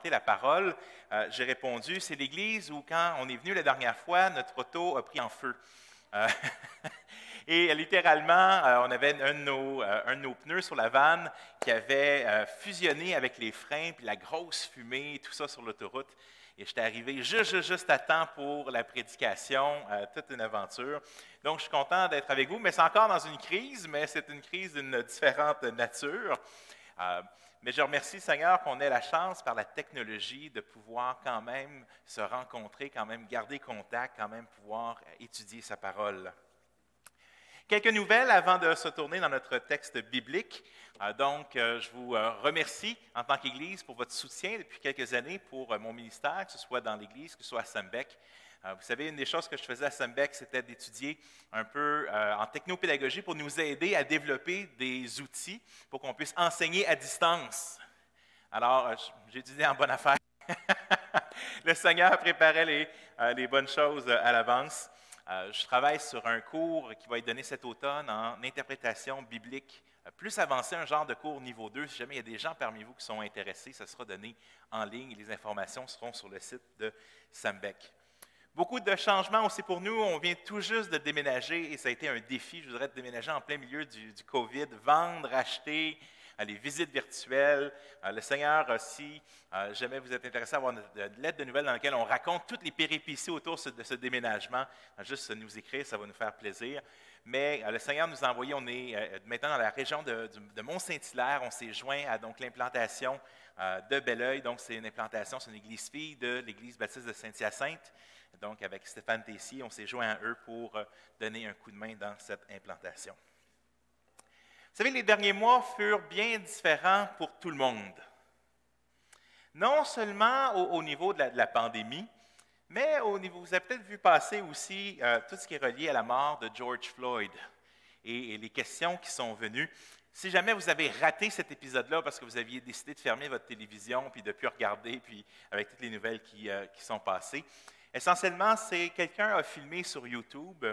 présenté la parole, j'ai répondu, c'est l'église où quand on est venu la dernière fois, notre auto a pris en feu. Euh, Et littéralement, on avait un de nos pneus sur la vanne qui avait fusionné avec les freins, puis la grosse fumée, tout ça sur l'autoroute. Et j'étais arrivé juste à temps pour la prédication, toute une aventure. Donc, je suis content d'être avec vous, mais c'est encore dans une crise, mais c'est une crise d'une différente nature. Mais je remercie, Seigneur, qu'on ait la chance, par la technologie, de pouvoir quand même se rencontrer, quand même garder contact, quand même pouvoir étudier sa parole. Quelques nouvelles avant de se tourner dans notre texte biblique. Je vous remercie en tant qu'Église pour votre soutien depuis quelques années pour mon ministère, que ce soit dans l'Église, que ce soit à Sembec. Vous savez, une des choses que je faisais à Sembec, c'était d'étudier un peu en technopédagogie pour nous aider à développer des outils pour qu'on puisse enseigner à distance. Alors, j'ai étudié en bonne affaire. Le Seigneur préparait les bonnes choses à l'avance. Je travaille sur un cours qui va être donné cet automne en interprétation biblique plus avancée, un genre de cours niveau 2. Si jamais il y a des gens parmi vous qui sont intéressés, ça sera donné en ligne et les informations seront sur le site de Sembec. Beaucoup de changements aussi pour nous. On vient tout juste de déménager et ça a été un défi, je voudrais, de déménager en plein milieu du COVID, vendre, acheter, les visites virtuelles. Le Seigneur aussi, jamais vous êtes intéressé à avoir une lettre de nouvelles dans laquelle on raconte toutes les péripéties autour de ce déménagement. Juste nous écrire, ça va nous faire plaisir. Mais le Seigneur nous a envoyé, on est maintenant dans la région de Mont-Saint-Hilaire. On s'est joint à l'implantation de Belleuil. Donc, c'est une implantation, c'est une église fille de l'église baptiste de Saint-Hyacinthe. Donc, avec Stéphane Tessier, on s'est joint à eux pour donner un coup de main dans cette implantation. Vous savez, les derniers mois furent bien différents pour tout le monde. Non seulement au niveau de la pandémie, mais au niveau, vous avez peut-être vu passer aussi tout ce qui est relié à la mort de George Floyd et les questions qui sont venues. Si jamais vous avez raté cet épisode-là parce que vous aviez décidé de fermer votre télévision puis de ne plus regarder, puis avec toutes les nouvelles qui sont passées, essentiellement, c'est quelqu'un a filmé sur YouTube,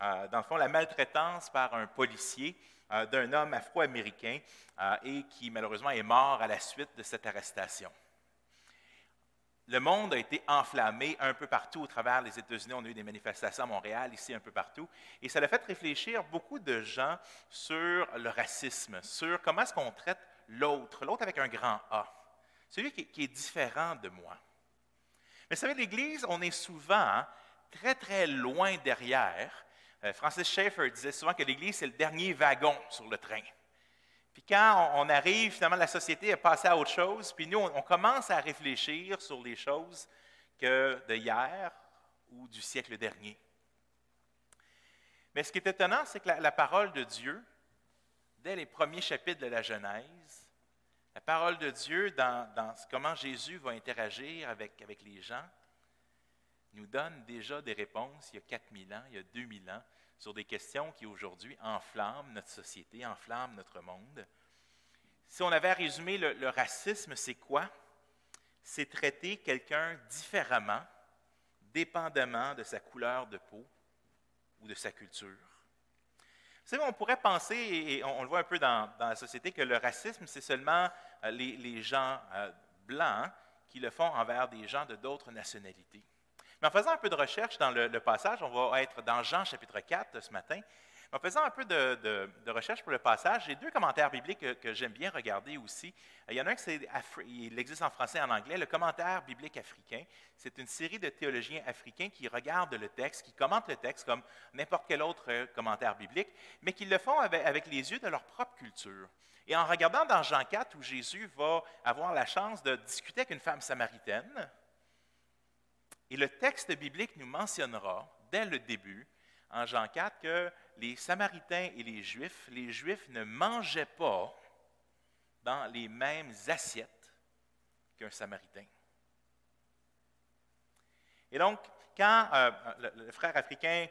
dans le fond, la maltraitance par un policier d'un homme afro-américain et qui malheureusement est mort à la suite de cette arrestation. Le monde a été enflammé un peu partout au travers des États-Unis. On a eu des manifestations à Montréal, ici un peu partout. Et ça a fait réfléchir beaucoup de gens sur le racisme, sur comment est-ce qu'on traite l'autre avec un grand A, celui qui est différent de moi. Mais vous savez, l'Église, on est souvent très, très loin derrière. Francis Schaeffer disait souvent que l'Église, c'est le dernier wagon sur le train. Puis quand on arrive, finalement, la société est passée à autre chose, puis nous, on commence à réfléchir sur les choses que de hier ou du siècle dernier. Mais ce qui est étonnant, c'est que la parole de Dieu, dès les premiers chapitres de la Genèse, la parole de Dieu dans comment Jésus va interagir avec les gens, nous donne déjà des réponses il y a 4000 ans, il y a 2000 ans, sur des questions qui aujourd'hui enflamment notre société, enflamment notre monde. Si on avait à résumer le racisme, c'est quoi? C'est traiter quelqu'un différemment, dépendamment de sa couleur de peau ou de sa culture. Vous savez, on pourrait penser, et on le voit un peu dans la société, que le racisme, c'est seulement les gens blancs qui le font envers des gens de d'autres nationalités. Mais en faisant un peu de recherche dans le passage, on va être dans Jean chapitre 4 ce matin, en faisant un peu de recherche pour le passage, j'ai deux commentaires bibliques que j'aime bien regarder aussi. Il y en a un il existe en français et en anglais, le commentaire biblique africain. C'est une série de théologiens africains qui regardent le texte, qui commentent le texte comme n'importe quel autre commentaire biblique, mais qui le font avec les yeux de leur propre culture. Et en regardant dans Jean 4, où Jésus va avoir la chance de discuter avec une femme samaritaine, et le texte biblique nous mentionnera, dès le début, en Jean 4, que les Samaritains et les Juifs ne mangeaient pas dans les mêmes assiettes qu'un Samaritain. Et donc, quand le frère africain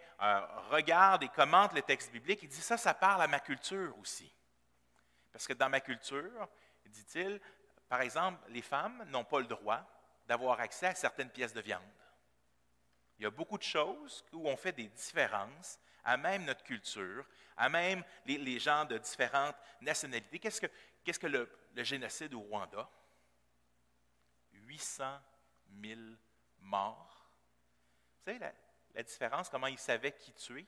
regarde et commente le texte biblique, il dit ça parle à ma culture aussi. Parce que dans ma culture, dit-il, par exemple, les femmes n'ont pas le droit d'avoir accès à certaines pièces de viande. Il y a beaucoup de choses où on fait des différences, à même notre culture, à même les gens de différentes nationalités. Qu'est-ce que le génocide au Rwanda? 800 000 morts. Vous savez la différence, comment ils savaient qui tuer?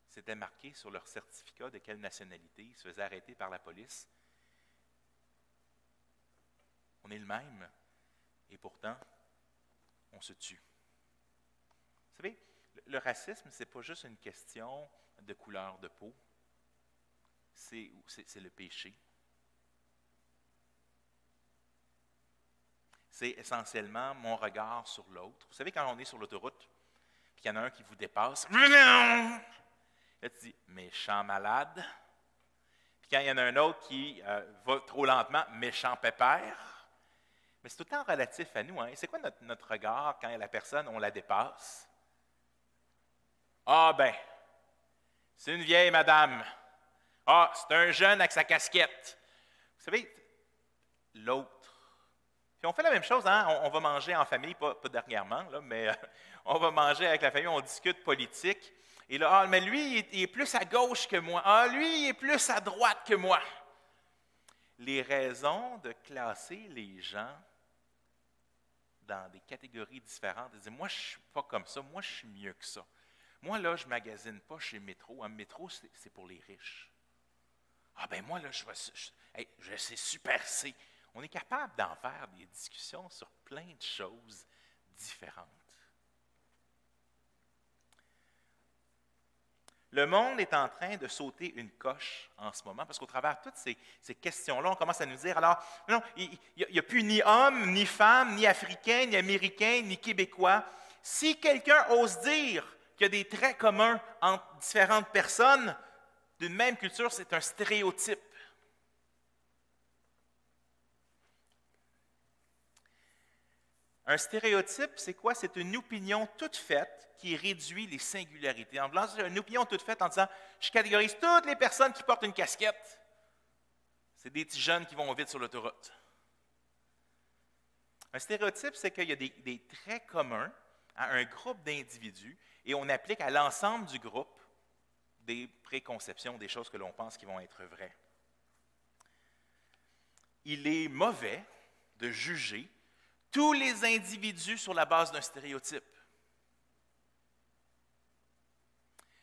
C'était marqué sur leur certificat de quelle nationalité. Ils se faisaient arrêter par la police. On est le même, et pourtant, on se tue. Vous savez, le racisme, ce n'est pas juste une question de couleur de peau, c'est le péché. C'est essentiellement mon regard sur l'autre. Vous savez, quand on est sur l'autoroute, puis qu'il y en a un qui vous dépasse, là, tu dis « méchant malade ». Puis quand il y en a un autre qui va trop lentement, « méchant pépère ». Mais c'est tout le temps relatif à nous. Hein? C'est quoi notre regard quand la personne, on la dépasse? Ah ben, c'est une vieille madame. Ah, c'est un jeune avec sa casquette. Vous savez, l'autre. Puis on fait la même chose, hein? On va manger en famille, pas dernièrement, là, mais on va manger avec la famille, on discute politique. Et là, ah, mais lui, il est plus à gauche que moi. Ah, lui, il est plus à droite que moi. Les raisons de classer les gens dans des catégories différentes, de dire, moi, je ne suis pas comme ça, moi, je suis mieux que ça. Moi, là, je ne magasine pas chez Métro. Métro, c'est pour les riches. Ah, ben moi, là, je sais super C. On est capable d'en faire des discussions sur plein de choses différentes. Le monde est en train de sauter une coche en ce moment, parce qu'au travers de toutes ces questions-là, on commence à nous dire, alors, non, il n'y a plus ni homme, ni femme, ni africain, ni américain, ni québécois. Si quelqu'un ose dire qu'il y a des traits communs entre différentes personnes d'une même culture, c'est un stéréotype. Un stéréotype, c'est quoi? C'est une opinion toute faite qui réduit les singularités. En blanc, c'est une opinion toute faite en disant « je catégorise toutes les personnes qui portent une casquette. C'est des petits jeunes qui vont vite sur l'autoroute. » Un stéréotype, c'est qu'il y a des traits communs à un groupe d'individus et on applique à l'ensemble du groupe des préconceptions, des choses que l'on pense qui vont être vraies. Il est mauvais de juger tous les individus sur la base d'un stéréotype.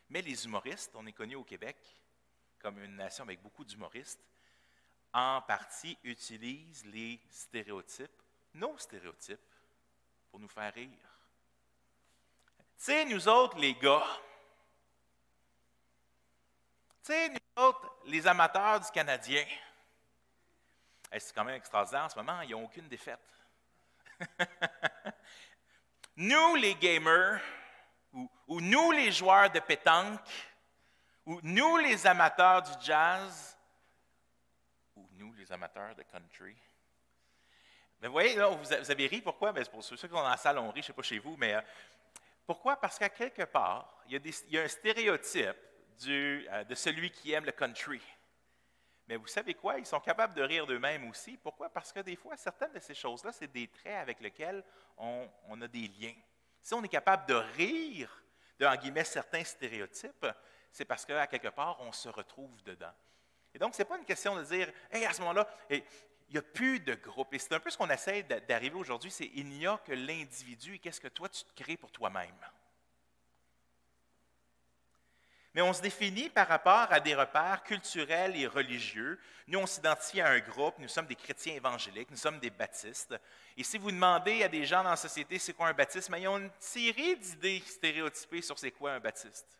Mais les humoristes, on est connu au Québec comme une nation avec beaucoup d'humoristes, en partie utilisent les stéréotypes, nos stéréotypes, pour nous faire rire. Tu sais, nous autres, les gars, tu sais, nous autres, les amateurs du Canadien, c'est quand même extraordinaire en ce moment, ils n'ont aucune défaite. Nous, les gamers, ou nous, les joueurs de pétanque, ou nous, les amateurs du jazz, ou nous, les amateurs de country. Mais vous voyez, là, vous avez ri, pourquoi? Bien, c'est pour ceux qui sont dans la salle, on rit, je ne sais pas chez vous, mais pourquoi? Parce qu'à quelque part, il y a un stéréotype de celui qui aime le country. Mais vous savez quoi? Ils sont capables de rire d'eux-mêmes aussi. Pourquoi? Parce que des fois, certaines de ces choses-là, c'est des traits avec lesquels on a des liens. Si on est capable de rire de, en guillemets, certains stéréotypes, c'est parce qu'à quelque part, on se retrouve dedans. Et donc, ce n'est pas une question de dire, « Hey, à ce moment-là, il n'y a plus de groupe. » Et c'est un peu ce qu'on essaie d'arriver aujourd'hui, c'est « Il n'y a que l'individu et qu'est-ce que toi, tu te crées pour toi-même. » Mais on se définit par rapport à des repères culturels et religieux. Nous, on s'identifie à un groupe, nous sommes des chrétiens évangéliques, nous sommes des baptistes. Et si vous demandez à des gens dans la société c'est quoi un baptiste, mais ils ont une série d'idées stéréotypées sur c'est quoi un baptiste.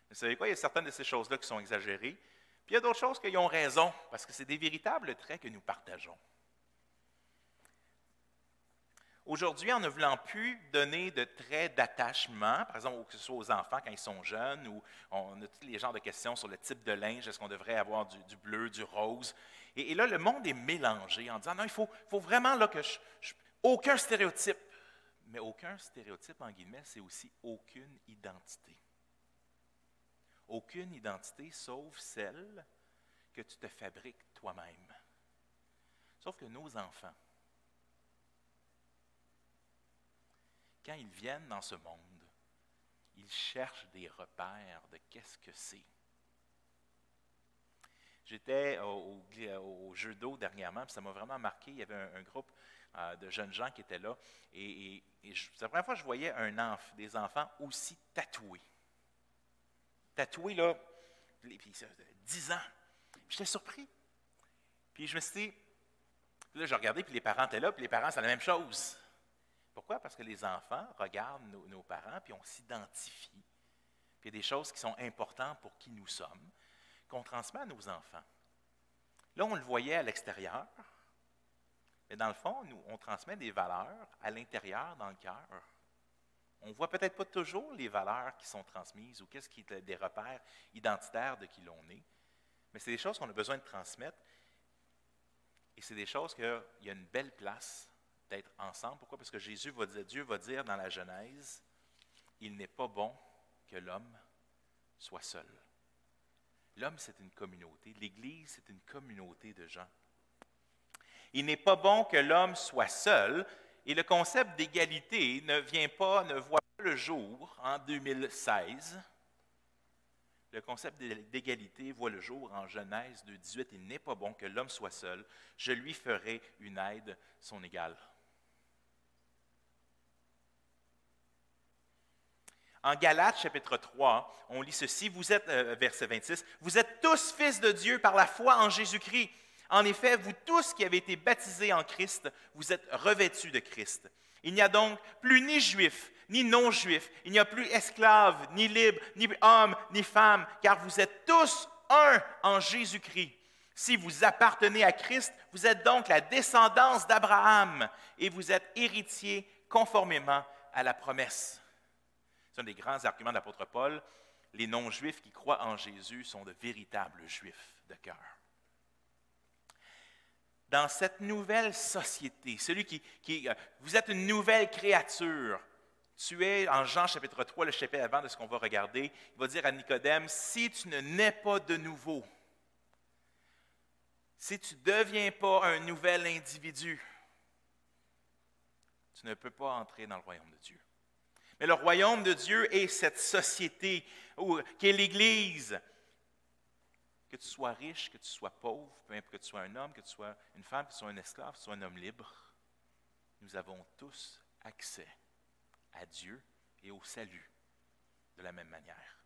Vous savez quoi, il y a certaines de ces choses-là qui sont exagérées, puis il y a d'autres choses qui ont raison, parce que c'est des véritables traits que nous partageons. Aujourd'hui, en ne voulant plus donner de traits d'attachement, par exemple, que ce soit aux enfants quand ils sont jeunes, ou on a tous les genres de questions sur le type de linge, est-ce qu'on devrait avoir du bleu, du rose? Et là, le monde est mélangé en disant, non, il faut vraiment là, que aucun stéréotype. Mais aucun stéréotype, en guillemets, c'est aussi aucune identité. Aucune identité, sauf celle que tu te fabriques toi-même. Sauf que nos enfants, quand ils viennent dans ce monde, ils cherchent des repères de qu'est-ce que c'est. J'étais au jeu d'eau dernièrement, puis ça m'a vraiment marqué. Il y avait un groupe de jeunes gens qui étaient là. C'est la première fois que je voyais des enfants aussi tatoués. Tatoués, là, puis 10 ans. J'étais surpris. Puis je me suis dit, là, je regardais, puis les parents étaient là, puis les parents, c'est la même chose. Pourquoi? Parce que les enfants regardent nos parents, puis on s'identifie. Puis il y a des choses qui sont importantes pour qui nous sommes, qu'on transmet à nos enfants. Là, on le voyait à l'extérieur, mais dans le fond, nous, on transmet des valeurs à l'intérieur, dans le cœur. On ne voit peut-être pas toujours les valeurs qui sont transmises ou qu'est-ce qui est des repères identitaires de qui l'on est, mais c'est des choses qu'on a besoin de transmettre et c'est des choses qu'il y a une belle place d'être ensemble. Pourquoi? Parce que Dieu va dire dans la Genèse, « Il n'est pas bon que l'homme soit seul. » L'homme, c'est une communauté. L'Église, c'est une communauté de gens. Il n'est pas bon que l'homme soit seul, et le concept d'égalité ne voit pas le jour en 2016. Le concept d'égalité voit le jour en Genèse 2,18. Il n'est pas bon que l'homme soit seul. Je lui ferai une aide, son égale. En Galates, chapitre 3, on lit ceci, verset 26, « Vous êtes tous fils de Dieu par la foi en Jésus-Christ. En effet, vous tous qui avez été baptisés en Christ, vous êtes revêtus de Christ. Il n'y a donc plus ni juif, ni non-juif, il n'y a plus esclave, ni libre, ni homme, ni femme, car vous êtes tous un en Jésus-Christ. Si vous appartenez à Christ, vous êtes donc la descendance d'Abraham et vous êtes héritiers conformément à la promesse. » C'est un des grands arguments de l'apôtre Paul. Les non-juifs qui croient en Jésus sont de véritables juifs de cœur. Dans cette nouvelle société, vous êtes une nouvelle créature. Tu es, en Jean chapitre 3, le chapitre avant de ce qu'on va regarder, il va dire à Nicodème, si tu ne nais pas de nouveau, si tu ne deviens pas un nouvel individu, tu ne peux pas entrer dans le royaume de Dieu. Mais le royaume de Dieu est cette société qui est l'Église. Que tu sois riche, que tu sois pauvre, peu importe que tu sois un homme, que tu sois une femme, que tu sois un esclave, que tu sois un homme libre, nous avons tous accès à Dieu et au salut de la même manière.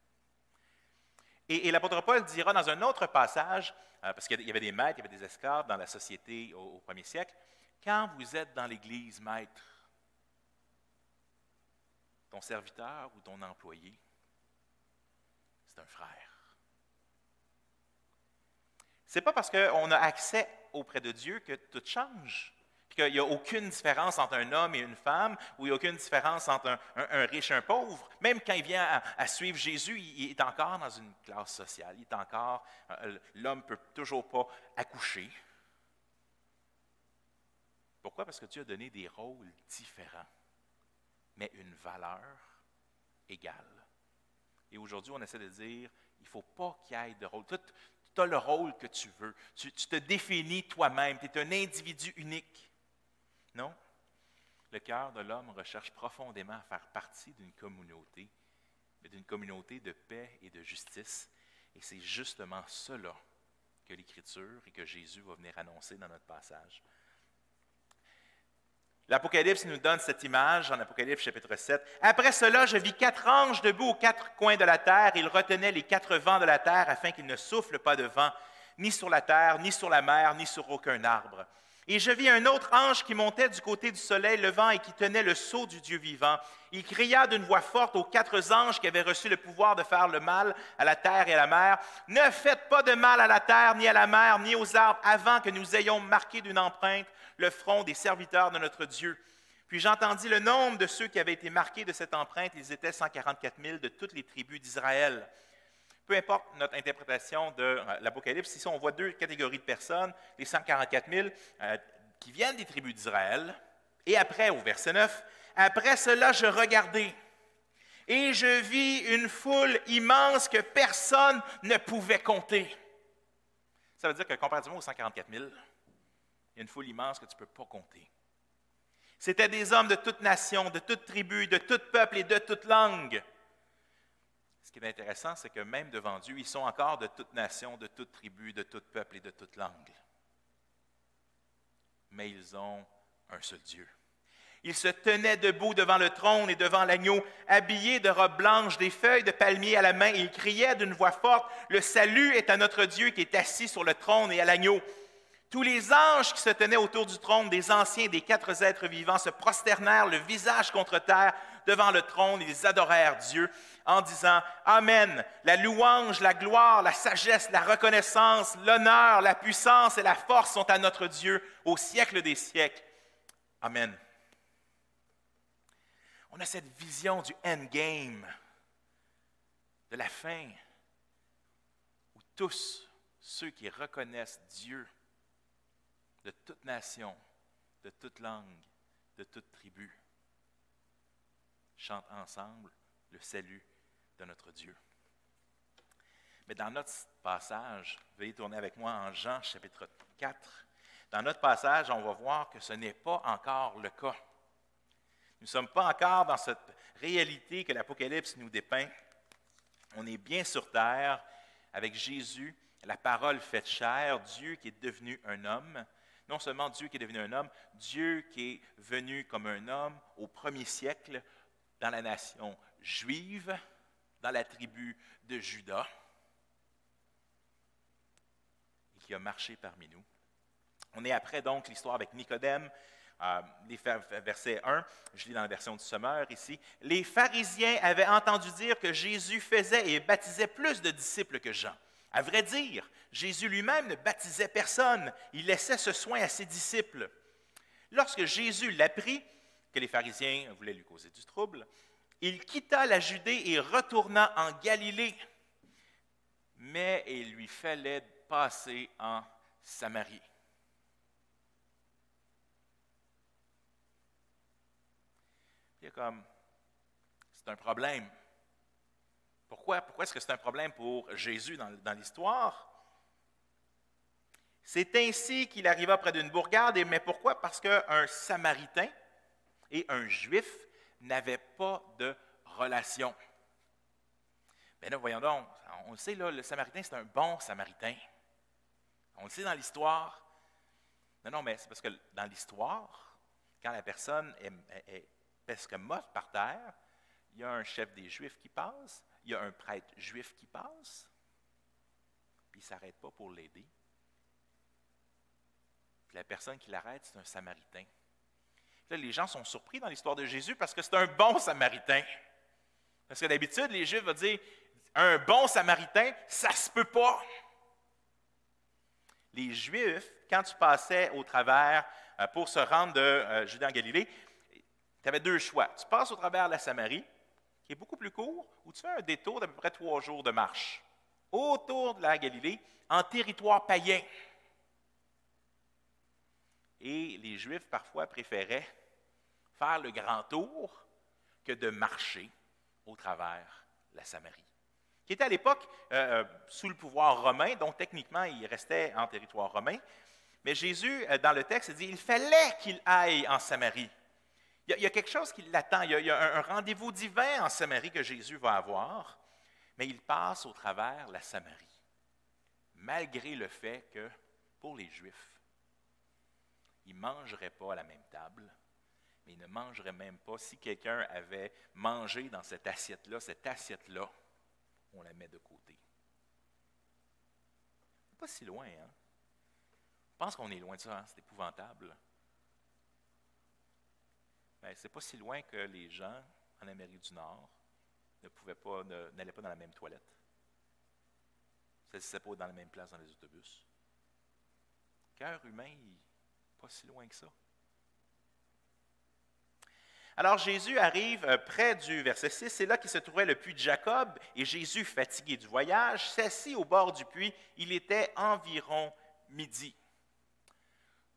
Et l'apôtre Paul dira dans un autre passage, parce qu'il y avait des maîtres, il y avait des esclaves dans la société au premier siècle, quand vous êtes dans l'Église, maître, ton serviteur ou ton employé, c'est un frère. Ce n'est pas parce qu'on a accès auprès de Dieu que tout change, qu'il n'y a aucune différence entre un homme et une femme, ou il n'y a aucune différence entre un riche et un pauvre. Même quand il vient à suivre Jésus, il est encore dans une classe sociale. L'homme ne peut toujours pas accoucher. Pourquoi? Parce que Dieu a donné des rôles différents, mais une valeur égale. Et aujourd'hui, on essaie de dire, il ne faut pas qu'il y ait de rôle. Tu as le rôle que tu veux. Tu te définis toi-même. Tu es un individu unique. Non. Le cœur de l'homme recherche profondément à faire partie d'une communauté, mais d'une communauté de paix et de justice. Et c'est justement cela que l'Écriture et que Jésus va venir annoncer dans notre passage. L'Apocalypse nous donne cette image en Apocalypse chapitre 7. « Après cela, je vis 4 anges debout aux 4 coins de la terre. Ils retenaient les 4 vents de la terre afin qu'il ne souffle pas de vent, ni sur la terre, ni sur la mer, ni sur aucun arbre. Et je vis un autre ange qui montait du côté du soleil levant et qui tenait le sceau du Dieu vivant. Il cria d'une voix forte aux 4 anges qui avaient reçu le pouvoir de faire le mal à la terre et à la mer. « Ne faites pas de mal à la terre, ni à la mer, ni aux arbres, avant que nous ayons marqué d'une empreinte le front des serviteurs de notre Dieu. » Puis j'entendis le nombre de ceux qui avaient été marqués de cette empreinte. Ils étaient 144 000 de toutes les tribus d'Israël. Peu importe notre interprétation de l'Apocalypse, ici on voit 2 catégories de personnes, les 144 000 qui viennent des tribus d'Israël, et après, au verset 9, « Après cela, je regardai, et je vis une foule immense que personne ne pouvait compter. » Ça veut dire que comparativement aux 144 000, il y a une foule immense que tu ne peux pas compter. C'étaient des hommes de toute nation, de toute tribu, de tout peuple et de toute langue. Ce qui est intéressant, c'est que même devant Dieu, ils sont encore de toute nation, de toute tribu, de tout peuple et de toute langue. Mais ils ont un seul Dieu. Il se tenait debout devant le trône et devant l'agneau, habillé de robes blanches, des feuilles de palmier à la main, et il criait d'une voix forte, « Le salut est à notre Dieu qui est assis sur le trône et à l'agneau. » Tous les anges qui se tenaient autour du trône, des anciens, des 4 êtres vivants, se prosternèrent le visage contre terre devant le trône et ils adorèrent Dieu en disant « Amen, la louange, la gloire, la sagesse, la reconnaissance, l'honneur, la puissance et la force sont à notre Dieu au siècle des siècles. Amen. » On a cette vision du endgame, de la fin, où tous ceux qui reconnaissent Dieu, de toute nation, de toute langue, de toute tribu, chantent ensemble le salut de notre Dieu. Mais dans notre passage, veuillez tourner avec moi en Jean chapitre 4. Dans notre passage, on va voir que ce n'est pas encore le cas. Nous ne sommes pas encore dans cette réalité que l'Apocalypse nous dépeint. On est bien sur terre avec Jésus, la parole faite chair, Dieu qui est devenu un homme. Non seulement Dieu qui est devenu un homme, Dieu qui est venu comme un homme au 1er siècle dans la nation juive, dans la tribu de Juda, et qui a marché parmi nous. On est après donc l'histoire avec Nicodème, verset 1, je lis dans la version du Sommeur ici. « Les pharisiens avaient entendu dire que Jésus faisait et baptisait plus de disciples que Jean. À vrai dire, Jésus lui-même ne baptisait personne, il laissait ce soin à ses disciples. Lorsque Jésus l'apprit que les pharisiens voulaient lui causer du trouble, il quitta la Judée et retourna en Galilée, mais il lui fallait passer en Samarie. » C'est un problème. Pourquoi est-ce que c'est un problème pour Jésus dans l'histoire? C'est ainsi qu'il arriva près d'une bourgade, mais pourquoi? Parce qu'un Samaritain et un Juif n'avaient pas de relation. Bien là, voyons donc, on le sait, là, le Samaritain, c'est un bon Samaritain. On le sait dans l'histoire. Non, mais c'est parce que dans l'histoire, quand la personne est presque morte par terre, il y a un chef des Juifs qui passe, il y a un prêtre juif qui passe, puis il ne s'arrête pas pour l'aider. Puis la personne qui l'arrête, c'est un Samaritain. Là, les gens sont surpris dans l'histoire de Jésus parce que c'est un bon Samaritain. Parce que d'habitude, les Juifs vont dire, un bon Samaritain, ça ne se peut pas. Les Juifs, quand tu passais au travers pour se rendre de Judée en Galilée, tu avais 2 choix. Tu passes au travers de la Samarie, qui est beaucoup plus court, ou tu fais un détour d'à peu près 3 jours de marche, autour de la Galilée, en territoire païen. Et les Juifs, parfois, préféraient faire le grand tour que de marcher au travers de la Samarie, qui était à l'époque sous le pouvoir romain, donc techniquement, il restait en territoire romain. Mais Jésus, dans le texte, dit il fallait qu'il aille en Samarie. Il y a quelque chose qui l'attend. Il y a un rendez-vous divin en Samarie que Jésus va avoir, mais il passe au travers la Samarie, malgré le fait que, pour les Juifs, ils ne mangeraient pas à la même table, mais ils ne mangeraient même pas. Si quelqu'un avait mangé dans cette assiette-là, on la met de côté. C'est pas si loin, hein? Je pense qu'on est loin de ça, hein? C'est épouvantable. Mais c'est pas si loin que les gens en Amérique du Nord n'allaient pas dans la même toilette. Ne s'asseyaient pas dans la même place dans les autobus. Le cœur humain, il n'est pas si loin que ça. Alors Jésus arrive près du verset 6, c'est là qu'il se trouvait le puits de Jacob, et Jésus, fatigué du voyage, s'assit au bord du puits. Il était environ midi.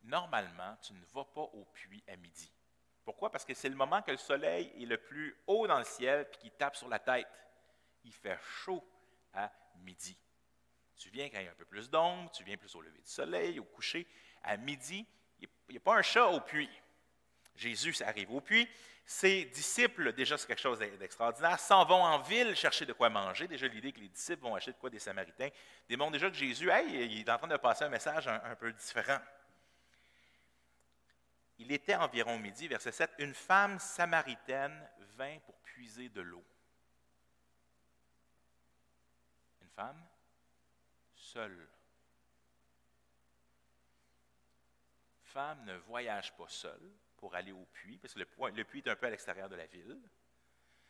Normalement, tu ne vas pas au puits à midi. Pourquoi? Parce que c'est le moment que le soleil est le plus haut dans le ciel et qu'il tape sur la tête. Il fait chaud à midi. Tu viens quand il y a un peu plus d'ombre, tu viens plus au lever du soleil, au coucher. À midi, il n'y a pas un chat au puits. Jésus arrive au puits. Ses disciples, déjà c'est quelque chose d'extraordinaire, s'en vont en ville chercher de quoi manger. Déjà l'idée que les disciples vont acheter de quoi des Samaritains démontre déjà que Jésus, il est en train de passer un message un peu différent. il était environ midi, verset 7, une femme samaritaine vint pour puiser de l'eau. Une femme seule. Femme ne voyage pas seule pour aller au puits, parce que le puits est un peu à l'extérieur de la ville.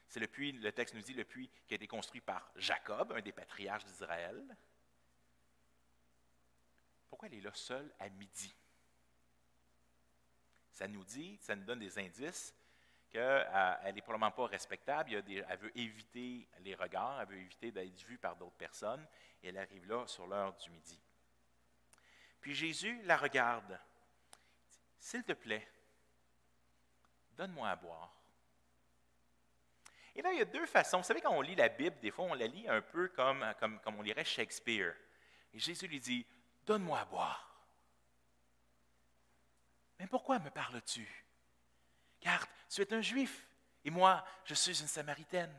C'est le puits, le texte nous dit, le puits qui a été construit par Jacob, un des patriarches d'Israël. Pourquoi elle est là seule à midi? Ça nous donne des indices qu'elle n'est probablement pas respectable. Elle veut éviter les regards, elle veut éviter d'être vue par d'autres personnes, et elle arrive là sur l'heure du midi. Puis Jésus la regarde. « S'il te plaît, donne-moi à boire. » Et là, il y a deux façons. Vous savez, quand on lit la Bible, des fois, on la lit un peu comme on lirait Shakespeare. Et Jésus lui dit, « Donne-moi à boire. » Mais pourquoi me parles-tu? Car tu es un Juif, et moi, je suis une Samaritaine.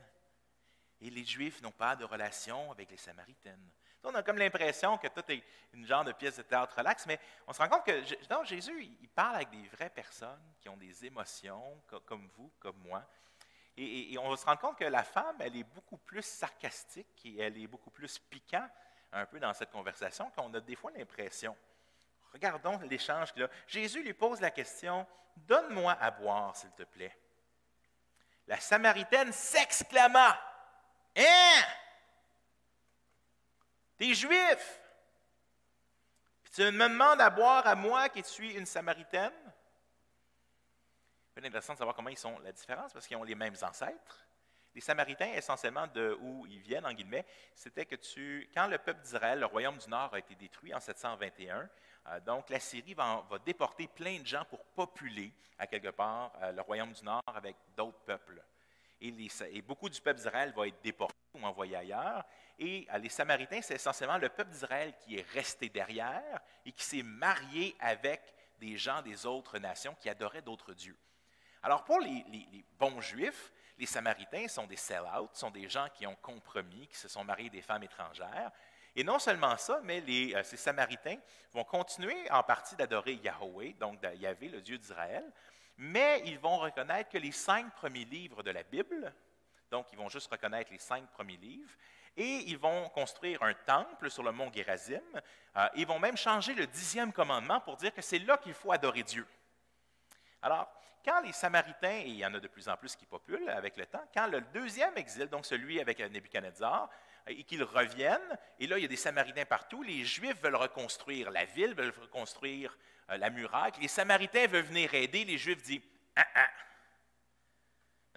Et les Juifs n'ont pas de relation avec les Samaritaines. On a comme l'impression que tout est une genre de pièce de théâtre relax, mais on se rend compte que non, Jésus, il parle avec des vraies personnes qui ont des émotions, comme vous, comme moi. Et on va se rendre compte que la femme, elle est beaucoup plus sarcastique et elle est beaucoup plus piquante un peu dans cette conversation qu'on a des fois l'impression. Regardons l'échange qu'il a. Jésus lui pose la question, « Donne-moi à boire, s'il te plaît. » La Samaritaine s'exclama, « Hein? T'es juif? Puis tu me demandes à boire à moi qui suis une Samaritaine? » C'est intéressant de savoir comment ils sont la différence, parce qu'ils ont les mêmes ancêtres. Les Samaritains, essentiellement, de où ils viennent, en guillemets, c'était que quand le peuple d'Israël, le royaume du Nord, a été détruit en 721, donc la Syrie va déporter plein de gens pour populer, à quelque part, le royaume du Nord avec d'autres peuples. Et beaucoup du peuple d'Israël va être déporté ou envoyé ailleurs. Et les Samaritains, c'est essentiellement le peuple d'Israël qui est resté derrière et qui s'est marié avec des gens des autres nations qui adoraient d'autres dieux. Alors, pour les bons Juifs, les Samaritains sont des sell-out, sont des gens qui ont compromis, qui se sont mariés des femmes étrangères. Et non seulement ça, mais ces Samaritains vont continuer en partie d'adorer Yahweh, donc Yahvé, le Dieu d'Israël, mais ils vont reconnaître que les 5 premiers livres de la Bible, donc ils vont juste reconnaître les 5 premiers livres, et ils vont construire un temple sur le mont Gérazim. Ils vont même changer le 10e commandement pour dire que c'est là qu'il faut adorer Dieu. Alors, quand les Samaritains, et il y en a de plus en plus qui populent avec le temps, quand le 2e exil, donc celui avec Nebuchadnezzar, et qu'ils reviennent, et là, il y a des Samaritains partout, les Juifs veulent reconstruire la ville, veulent reconstruire la muraille, les Samaritains veulent venir aider, les Juifs disent « Ah!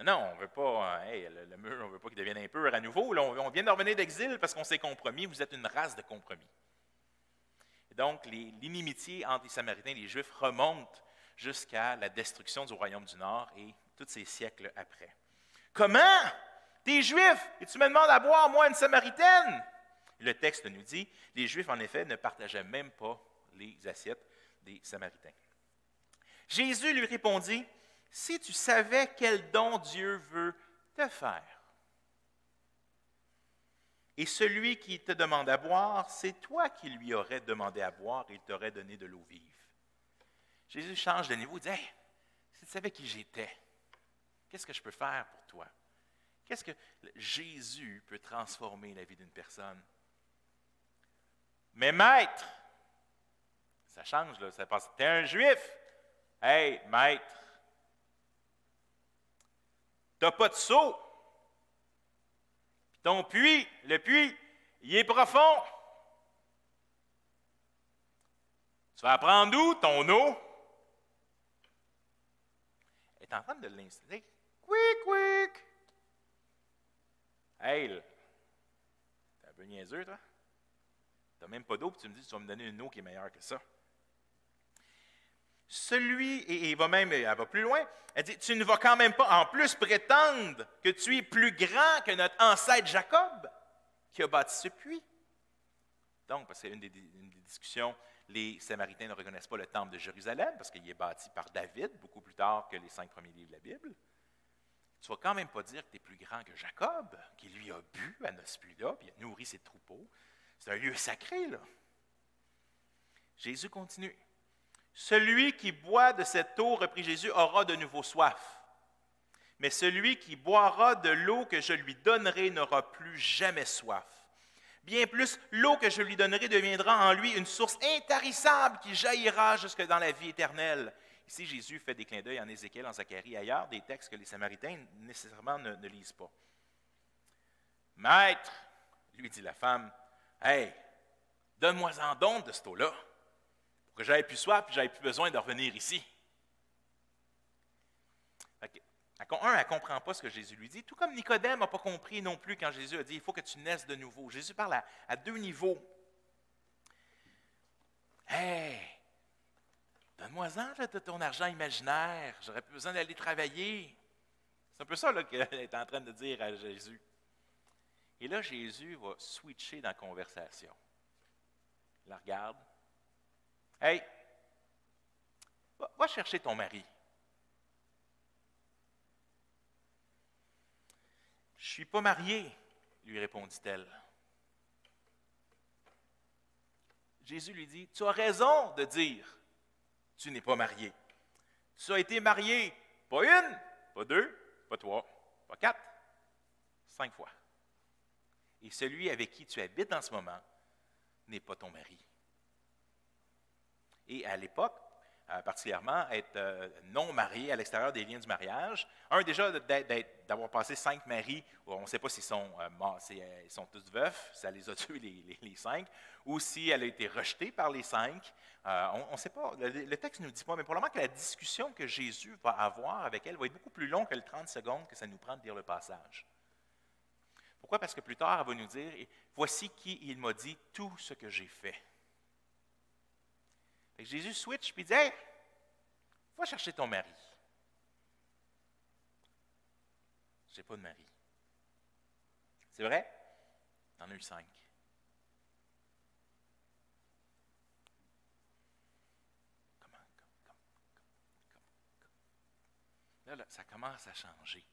Non, on ne veut pas, le mur, on ne veut pas qu'il devienne impur à nouveau, là, on vient de revenir d'exil parce qu'on s'est compromis, vous êtes une race de compromis. » Et donc, l'inimitié entre les Samaritains et les Juifs remonte jusqu'à la destruction du royaume du Nord et tous ces siècles après. Comment? T'es juif et tu me demandes à boire, moi, une Samaritaine? Le texte nous dit, les Juifs, en effet, ne partageaient même pas les assiettes des Samaritains. Jésus lui répondit, « Si tu savais quel don Dieu veut te faire, et celui qui te demande à boire, c'est toi qui lui aurais demandé à boire et il t'aurait donné de l'eau vive. » Jésus change de niveau, il dit, « Hey, si tu savais qui j'étais, qu'est-ce que je peux faire pour toi? » Qu'est-ce que Jésus peut transformer la vie d'une personne? Mais maître, ça change, là, ça passe. T'es un juif. Hey, maître, t'as pas de seau. Puis ton puits, le puits, il est profond. Tu vas prendre d'où ton eau? Elle est en train de l'installer. Quick! Hey, t'es un peu niaiseux, toi? T'as même pas d'eau, puis tu me dis que tu vas me donner une eau qui est meilleure que ça. Et elle va plus loin, elle dit, tu ne vas quand même pas en plus prétendre que tu es plus grand que notre ancêtre Jacob, qui a bâti ce puits. Donc, parce que c'est une des discussions, les Samaritains ne reconnaissent pas le temple de Jérusalem, parce qu'il est bâti par David, beaucoup plus tard que les 5 premiers livres de la Bible. Tu ne vas quand même pas dire que tu es plus grand que Jacob, qui lui a bu à ce puits-là, puis il a nourri ses troupeaux. C'est un lieu sacré, là. Jésus continue. Celui qui boit de cette eau, reprit Jésus, aura de nouveau soif. Mais celui qui boira de l'eau que je lui donnerai n'aura plus jamais soif. Bien plus, l'eau que je lui donnerai deviendra en lui une source intarissable qui jaillira jusque dans la vie éternelle. Ici, Jésus fait des clins d'œil en Ézéchiel, en Zacharie et ailleurs, des textes que les Samaritains nécessairement ne lisent pas. Maître, lui dit la femme, hey, donne-moi-en donc de cette eau-là, pour que j'aille plus soif et j'aille plus besoin de revenir ici. Elle ne comprend pas ce que Jésus lui dit, tout comme Nicodème n'a pas compris non plus quand Jésus a dit « il faut que tu naisses de nouveau ». Jésus parle à deux niveaux. « Hey, donne-moi-en de ton argent imaginaire, j'aurais plus besoin d'aller travailler. » C'est un peu ça qu'elle est en train de dire à Jésus. Et là, Jésus va switcher dans la conversation. Il la regarde. « Hey, va chercher ton mari. » « Je ne suis pas mariée, lui répondit-elle. Jésus lui dit, tu as raison de dire, tu n'es pas marié. Tu as été marié, pas une, pas deux, pas trois, pas quatre, 5 fois. Et celui avec qui tu habites en ce moment n'est pas ton mari. Et à l'époque, particulièrement être non marié à l'extérieur des liens du mariage. Déjà, d'avoir passé 5 maris, on ne sait pas s'ils sont morts, ils sont tous veufs, ça les a tués les 5, ou si elle a été rejetée par les 5. On ne sait pas, le texte ne nous dit pas, mais probablement que la discussion que Jésus va avoir avec elle va être beaucoup plus longue que les 30 secondes que ça nous prend de lire le passage. Pourquoi? Parce que plus tard, elle va nous dire, voici qui il m'a dit tout ce que j'ai fait. Et Jésus switch et dit, hey, va chercher ton mari. Je n'ai pas de mari. C'est vrai? Tu en as eu 5. Comment? Là, ça commence à changer.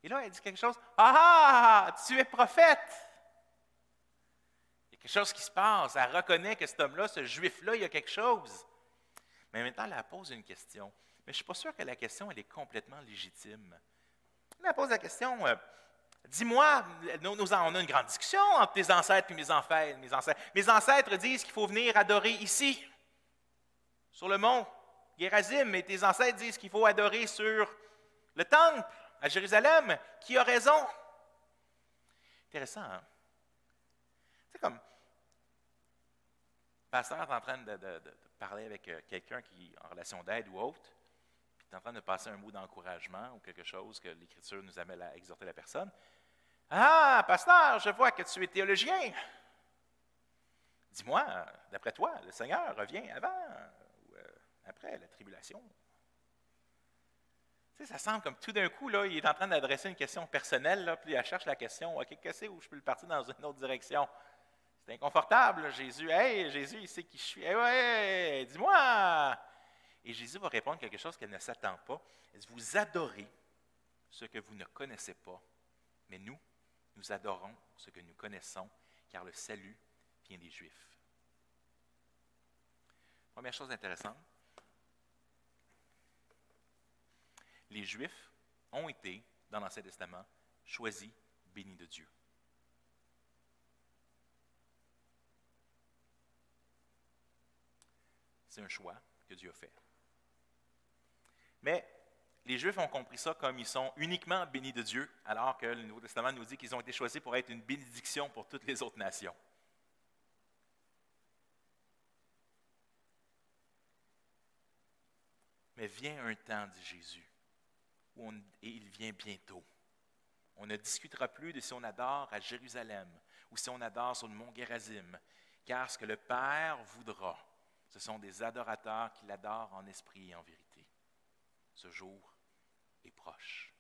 Et là, elle dit quelque chose. Ah, tu es prophète! Il y a quelque chose qui se passe. Elle reconnaît que cet homme-là, ce juif-là, il y a quelque chose. Mais en même temps, elle pose une question. Mais je ne suis pas sûr que la question, elle est complètement légitime. Elle pose la question, dis-moi, on a une grande discussion entre tes ancêtres et mes ancêtres. Mes ancêtres disent qu'il faut venir adorer ici, sur le mont Gérazim, et tes ancêtres disent qu'il faut adorer sur le temple, à Jérusalem. Qui a raison? Intéressant, hein? C'est comme, le pasteur est en train de parler avec quelqu'un qui est en relation d'aide ou autre, puis tu es en train de passer un mot d'encouragement ou quelque chose que l'Écriture nous amène à exhorter la personne. Ah, pasteur, je vois que tu es théologien. Dis-moi, d'après toi, le Seigneur revient avant ou après la tribulation? Tu sais, ça semble comme tout d'un coup, là, il est en train d'adresser une question personnelle, là, puis il cherche la question, OK, qu'est-ce où je peux le partir dans une autre direction? C'est inconfortable, là, Jésus. Hey, Jésus, il sait qui je suis. Hey, ouais, dis-moi! Et Jésus va répondre quelque chose qu'elle ne s'attend pas. Elle dit, vous adorez ce que vous ne connaissez pas, mais nous adorons ce que nous connaissons, car le salut vient des Juifs. Première chose intéressante, les Juifs ont été, dans l'Ancien Testament, choisis, bénis de Dieu. C'est un choix que Dieu a fait. Mais les Juifs ont compris ça comme ils sont uniquement bénis de Dieu, alors que le Nouveau Testament nous dit qu'ils ont été choisis pour être une bénédiction pour toutes les autres nations. Mais vient un temps, dit Jésus, et il vient bientôt. On ne discutera plus de si on adore à Jérusalem ou si on adore sur le mont Gérazim, car ce que le Père voudra, ce sont des adorateurs qui l'adorent en esprit et en vérité. Ce jour est proche.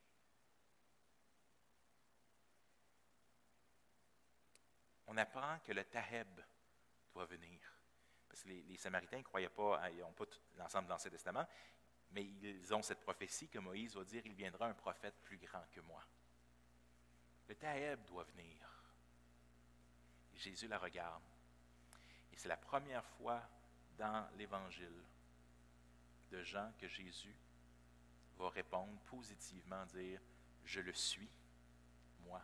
On apprend que le Taheb doit venir. Parce que les Samaritains ne croyaient pas, ils n'ont pas tout l'ensemble de l'Ancien Testament, mais ils ont cette prophétie que Moïse va dire, il viendra un prophète plus grand que moi. Le Taheb doit venir. Et Jésus la regarde. Et c'est la première fois dans l'Évangile de gens que Jésus va répondre positivement, dire « Je le suis, moi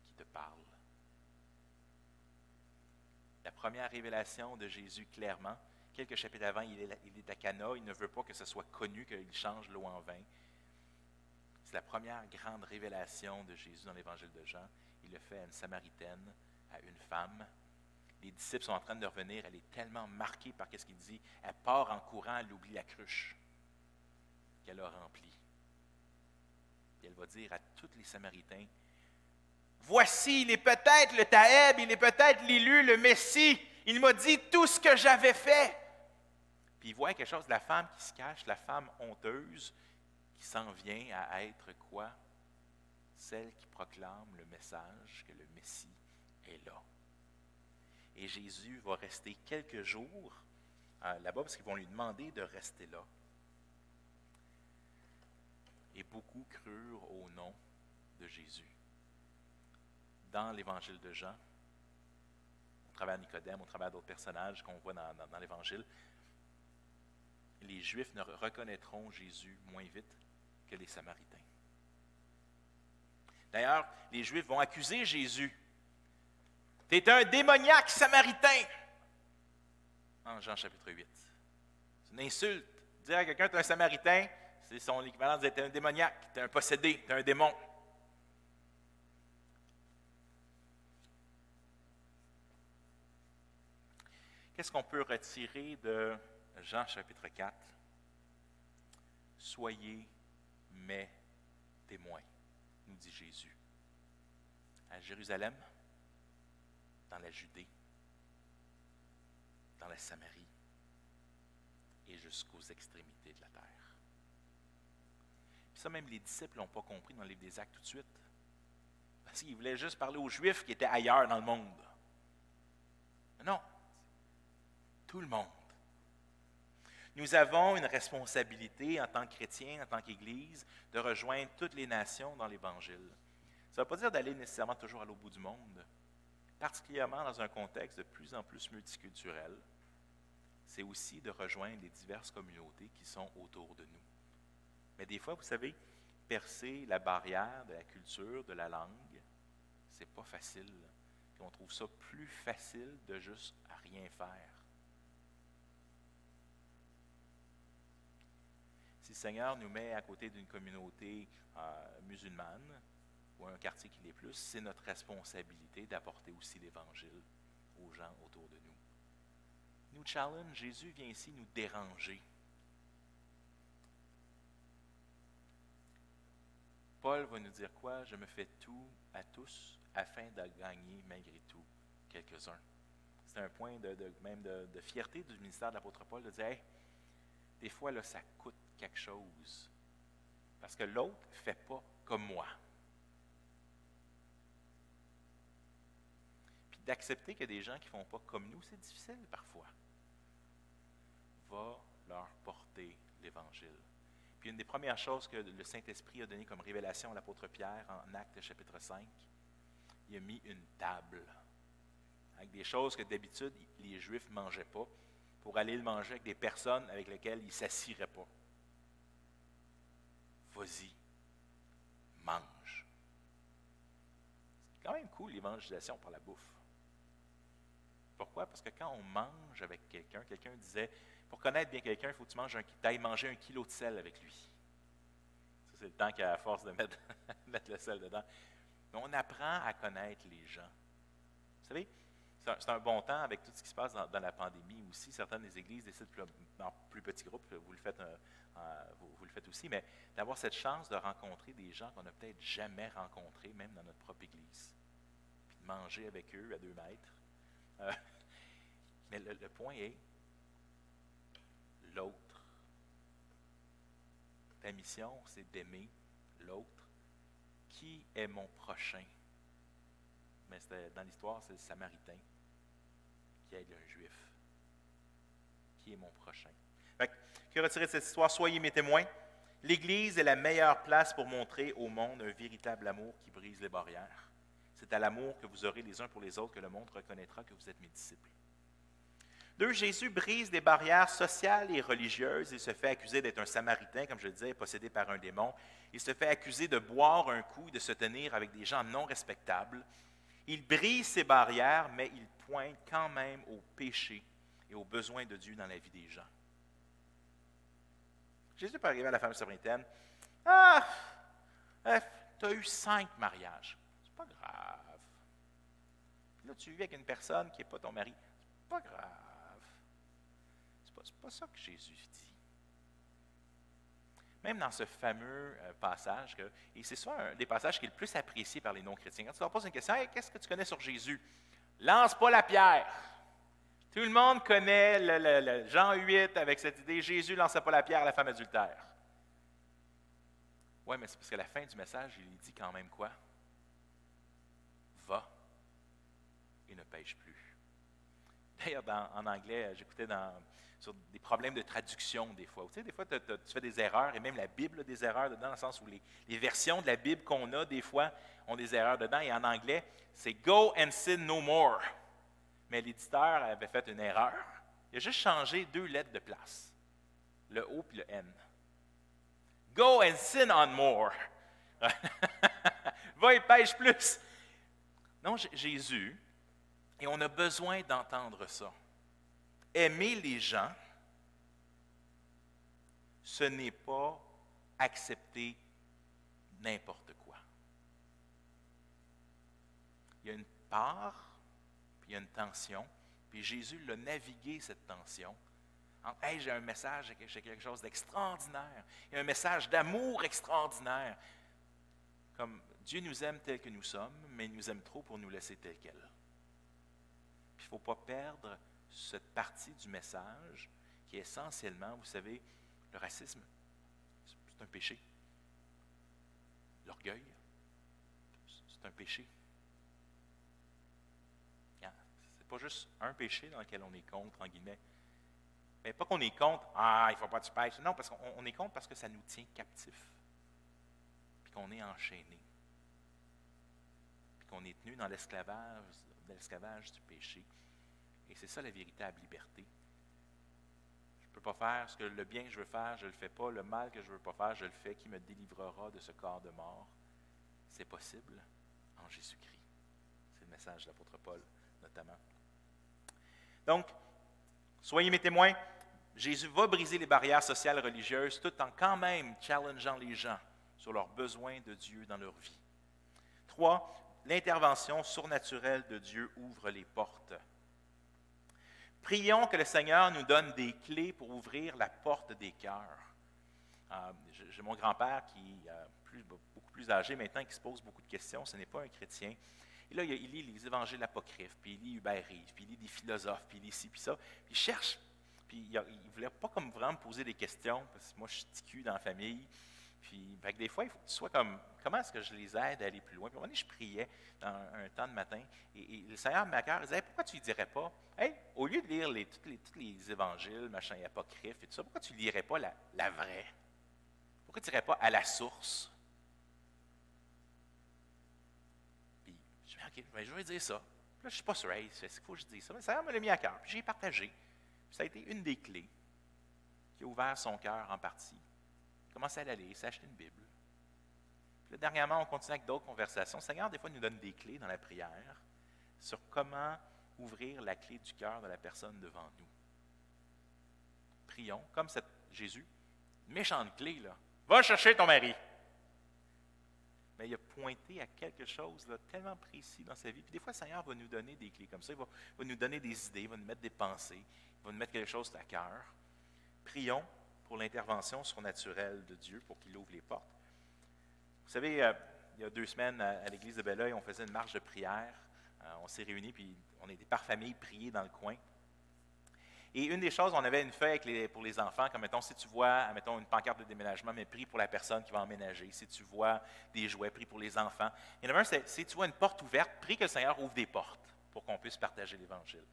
qui te parle ». La première révélation de Jésus, clairement, quelques chapitres avant, il est à Cana, il ne veut pas que ce soit connu qu'il change l'eau en vin. C'est la première grande révélation de Jésus dans l'Évangile de Jean. Il le fait à une Samaritaine, à une femme. Les disciples sont en train de revenir, elle est tellement marquée par ce qu'il dit, elle part en courant, elle oublie la cruche qu'elle a remplie. Et elle va dire à tous les Samaritains, « Voici, il est peut-être le Taëb, il est peut-être l'élu, le Messie. Il m'a dit tout ce que j'avais fait. » Puis il voit quelque chose de la femme qui se cache, la femme honteuse, qui s'en vient à être quoi? Celle qui proclame le message que le Messie est là. Et Jésus va rester quelques jours là-bas parce qu'ils vont lui demander de rester là. Et beaucoup crurent au nom de Jésus. Dans l'Évangile de Jean, au travers de Nicodème, au travers d'autres personnages qu'on voit dans l'Évangile, les Juifs ne reconnaîtront Jésus moins vite que les Samaritains. D'ailleurs, les Juifs vont accuser Jésus. « Tu es un démoniaque samaritain » en Jean chapitre 8. C'est une insulte. Dire à quelqu'un que tu es un samaritain, c'est son équivalent de dire tu es un démoniaque, tu es un possédé, tu es un démon. Qu'est-ce qu'on peut retirer de Jean chapitre 4? Soyez mes témoins, nous dit Jésus. À Jérusalem, dans la Judée, dans la Samarie et jusqu'aux extrémités de la terre. Puis ça, même les disciples ne l'ont pas compris dans le livre des Actes tout de suite. Parce qu'ils voulaient juste parler aux Juifs qui étaient ailleurs dans le monde. Mais non, tout le monde. Nous avons une responsabilité en tant que chrétiens, en tant qu'Église, de rejoindre toutes les nations dans l'Évangile. Ça ne veut pas dire d'aller nécessairement toujours à l'autre bout du monde, particulièrement dans un contexte de plus en plus multiculturel. C'est aussi de rejoindre les diverses communautés qui sont autour de nous. Mais des fois, vous savez, percer la barrière de la culture, de la langue, c'est pas facile. Puis on trouve ça plus facile de juste rien faire. Si le Seigneur nous met à côté d'une communauté musulmane ou un quartier qui l'est plus, c'est notre responsabilité d'apporter aussi l'Évangile aux gens autour de nous. Nous challenge, Jésus vient ici nous déranger. Paul va nous dire quoi? Je me fais tout à tous afin de gagner malgré tout quelques-uns. C'est un point même de fierté du ministère de l'apôtre Paul de dire hey, des fois, là, ça coûte quelque chose. Parce que l'autre ne fait pas comme moi. Puis d'accepter qu'il y a des gens qui ne font pas comme nous, c'est difficile parfois. Va leur porter l'Évangile. Puis une des premières choses que le Saint-Esprit a donné comme révélation à l'apôtre Pierre en Actes chapitre 5, il a mis une table avec des choses que d'habitude les Juifs ne mangeaient pas, pour aller le manger avec des personnes avec lesquelles ils ne s'assiraient pas. Vas-y, mange. C'est quand même cool l'évangélisation par la bouffe. Pourquoi? Parce que quand on mange avec quelqu'un, quelqu'un disait, pour connaître bien quelqu'un, il faut que tu ailles manger 1 kilo de sel avec lui. Ça, c'est le temps qu'à force de mettre le sel dedans. Mais on apprend à connaître les gens. Vous savez, c'est un bon temps avec tout ce qui se passe dans la pandémie aussi. Certaines des églises décident dans plus petits groupes, vous le faites aussi, mais d'avoir cette chance de rencontrer des gens qu'on n'a peut-être jamais rencontrés, même dans notre propre église. Puis de manger avec eux à 2 mètres. Mais le point est, l'autre. Ta mission, c'est d'aimer l'autre. Qui est mon prochain? Mais dans l'histoire, c'est le Samaritain qui aide un Juif. Qui est mon prochain? Que retirer de cette histoire? Soyez mes témoins. L'Église est la meilleure place pour montrer au monde un véritable amour qui brise les barrières. C'est à l'amour que vous aurez les uns pour les autres que le monde reconnaîtra que vous êtes mes disciples. 2, Jésus brise des barrières sociales et religieuses. Il se fait accuser d'être un Samaritain, comme je le disais, possédé par un démon. Il se fait accuser de boire un coup et de se tenir avec des gens non respectables. Il brise ces barrières, mais il pointe quand même au péché et aux besoins de Dieu dans la vie des gens. Jésus peut arriver à la femme samaritaine. « Ah, tu as eu 5 mariages. C'est pas grave. Puis là, tu vis avec une personne qui n'est pas ton mari. C'est pas grave. C'est pas ça que Jésus dit. » Même dans ce fameux passage, et c'est ça un des passages qui est le plus apprécié par les non-chrétiens. Quand tu leur poses une question, hey, qu'est-ce que tu connais sur Jésus? Lance pas la pierre. Tout le monde connaît le Jean 8 avec cette idée, Jésus ne lançait pas la pierre à la femme adultère. Oui, mais c'est parce qu'à la fin du message, il lui dit quand même quoi? Va et ne pêche plus. D'ailleurs, en anglais, j'écoutais sur des problèmes de traduction des fois. Tu sais, des fois, tu fais des erreurs, et même la Bible a des erreurs dedans, dans le sens où les versions de la Bible qu'on a, des fois, ont des erreurs dedans. Et en anglais, c'est « Go and sin no more ». Mais l'éditeur avait fait une erreur. Il a juste changé 2 lettres de place, le O puis le N. « Go and sin on more ». Va et pêche plus. Non, Jésus, et on a besoin d'entendre ça. Aimer les gens, ce n'est pas accepter n'importe quoi. Il y a une part, puis il y a une tension, puis Jésus l'a navigué cette tension. Hey, j'ai un message, j'ai quelque chose d'extraordinaire. Il y a un message d'amour extraordinaire. Comme Dieu nous aime tel que nous sommes, mais il nous aime trop pour nous laisser tel quel. Puis il ne faut pas perdre cette partie du message qui est essentiellement, vous savez, le racisme, c'est un péché. L'orgueil, c'est un péché. C'est pas juste un péché dans lequel on est contre, en guillemets. Mais pas qu'on est contre, il ne faut pas que tu pêches. Non, parce qu'on est contre parce que ça nous tient captifs. Puis qu'on est enchaîné. Puis qu'on est tenu dans l'esclavage du péché. Et c'est ça la véritable liberté. Je ne peux pas faire le bien que je veux faire, je ne le fais pas. Le mal que je ne veux pas faire, je le fais. Qui me délivrera de ce corps de mort? C'est possible en Jésus-Christ. C'est le message de l'apôtre Paul, notamment. Donc, soyez mes témoins. Jésus va briser les barrières sociales et religieuses tout en quand même challengeant les gens sur leurs besoins de Dieu dans leur vie. 3, l'intervention surnaturelle de Dieu ouvre les portes. Prions que le Seigneur nous donne des clés pour ouvrir la porte des cœurs. J'ai mon grand-père qui est beaucoup plus âgé maintenant, qui se pose beaucoup de questions. Ce n'est pas un chrétien. Et là, il lit les évangiles apocryphes, puis il lit Hubert Reeves, puis il lit des philosophes, puis il lit ci, puis ça. Puis il cherche, puis il ne voulait pas comme vraiment me poser des questions, parce que moi, je suis ticu dans la famille. Puis, des fois, il faut que tu sois comme, comment est-ce que je les aide à aller plus loin? Puis, à un moment donné, je priais dans un temps de matin, et le Seigneur, ma cœur, disait, pourquoi tu ne dirais pas, au lieu de lire tous les évangiles, machin, apocryphes et tout ça, pourquoi tu ne lirais pas la vraie? Pourquoi tu ne dirais pas à la source? Puis, je me dis, OK, je vais dire ça. Puis là, je ne suis pas sûr, c'est ce qu'il faut que je dise ça. Mais le Seigneur me l'a mis à cœur, puis j'ai partagé. Puis, ça a été une des clés qui a ouvert son cœur en partie. Il commençait à aller, il s'est acheté une Bible. Puis là, dernièrement, on continue avec d'autres conversations. Le Seigneur, des fois, nous donne des clés dans la prière sur comment ouvrir la clé du cœur de la personne devant nous. Prions, comme Jésus, méchante clé, là. Va chercher ton mari. Mais il a pointé à quelque chose là, tellement précis dans sa vie. Puis des fois, le Seigneur va nous donner des clés comme ça. Il va nous donner des idées, il va nous mettre des pensées, il va nous mettre quelque chose à cœur. Prions pour l'intervention surnaturelle de Dieu pour qu'il ouvre les portes. Vous savez, il y a 2 semaines, à l'église de Belleuil, on faisait une marche de prière. On s'est réunis, puis on était par famille prier dans le coin. Et une des choses, on avait une feuille pour les enfants, comme mettons, si tu vois, mettons, une pancarte de déménagement, mais prie pour la personne qui va emménager. Si tu vois des jouets, prie pour les enfants. Il y en a un, c'est si tu vois une porte ouverte, prie que le Seigneur ouvre des portes pour qu'on puisse partager l'Évangile.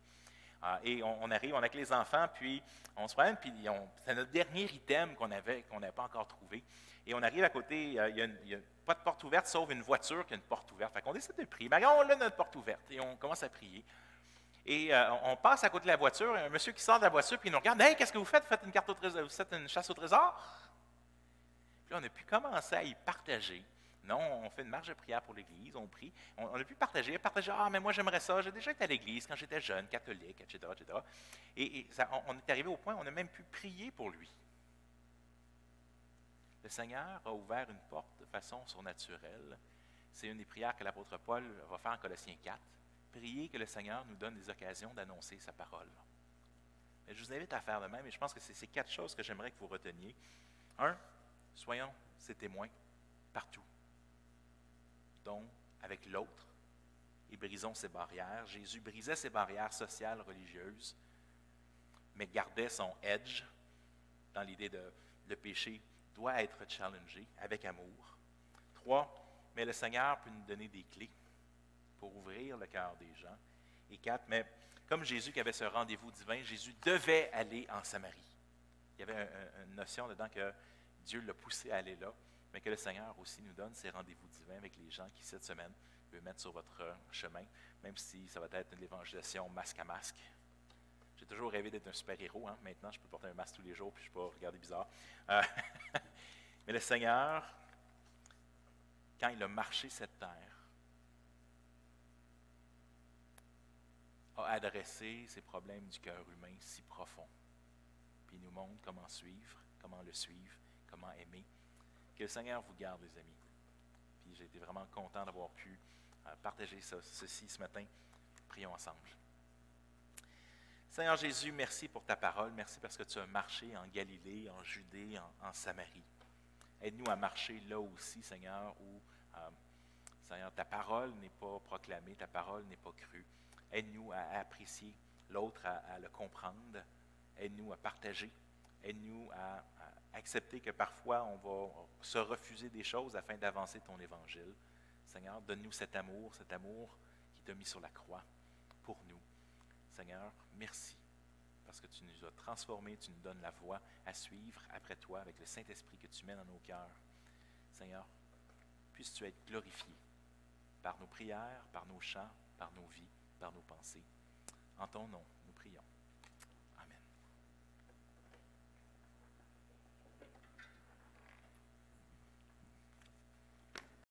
Et on arrive, on est avec les enfants, puis on se promène, puis c'est notre dernier item qu'on n'avait pas encore trouvé. Et on arrive à côté, il n'y a pas de porte ouverte, sauf une voiture qui a une porte ouverte. Fait qu'on décide de prier. Mais on a notre porte ouverte, et on commence à prier. Et on passe à côté de la voiture, un monsieur qui sort de la voiture, puis il nous regarde. Hey, qu'est-ce que vous faites? Vous faites une carte au trésor, vous faites une chasse au trésor? Puis là, on a pu commencer à y partager. Non, on fait une marche de prière pour l'Église, on prie. On a pu partager. Ah, mais moi j'aimerais ça, j'ai déjà été à l'Église quand j'étais jeune, catholique, etc., etc. Et on est arrivé au point où on a même pu prier pour lui. Le Seigneur a ouvert une porte de façon surnaturelle. C'est une des prières que l'apôtre Paul va faire en Colossiens 4. Priez que le Seigneur nous donne des occasions d'annoncer sa parole. Mais je vous invite à faire de même, et je pense que c'est ces 4 choses que j'aimerais que vous reteniez. 1, soyons ses témoins partout. Donc, avec l'autre, et brisons ses barrières. Jésus brisait ses barrières sociales, religieuses, mais gardait son edge dans l'idée de le péché doit être challengé avec amour. 3, mais le Seigneur peut nous donner des clés pour ouvrir le cœur des gens. Et 4, mais comme Jésus qui avait ce rendez-vous divin, Jésus devait aller en Samarie. Il y avait une notion dedans que Dieu l'a poussé à aller là, mais que le Seigneur aussi nous donne ces rendez-vous divins avec les gens qui, cette semaine, veulent mettre sur votre chemin, même si ça va être une évangélisation masque à masque. J'ai toujours rêvé d'être un super-héros. Maintenant, je peux porter un masque tous les jours, puis je ne peux pas regarder bizarre. Mais le Seigneur, quand il a marché cette terre, a adressé ces problèmes du cœur humain si profonds. Puis il nous montre comment suivre, comment le suivre, comment aimer. Que le Seigneur vous garde, les amis. Puis j'ai été vraiment content d'avoir pu partager ceci ce matin. Prions ensemble. Seigneur Jésus, merci pour ta parole. Merci parce que tu as marché en Galilée, en Judée, en Samarie. Aide-nous à marcher là aussi, Seigneur, où, Seigneur, ta parole n'est pas proclamée, ta parole n'est pas crue. Aide-nous à apprécier l'autre, à le comprendre. Aide-nous à partager. Aide-nous à accepter que parfois on va se refuser des choses afin d'avancer ton évangile. Seigneur, donne-nous cet amour qui t'a mis sur la croix pour nous. Seigneur, merci parce que tu nous as transformés, tu nous donnes la voie à suivre après toi avec le Saint-Esprit que tu mets dans nos cœurs. Seigneur, puisses-tu être glorifié par nos prières, par nos chants, par nos vies, par nos pensées. En ton nom, nous prions.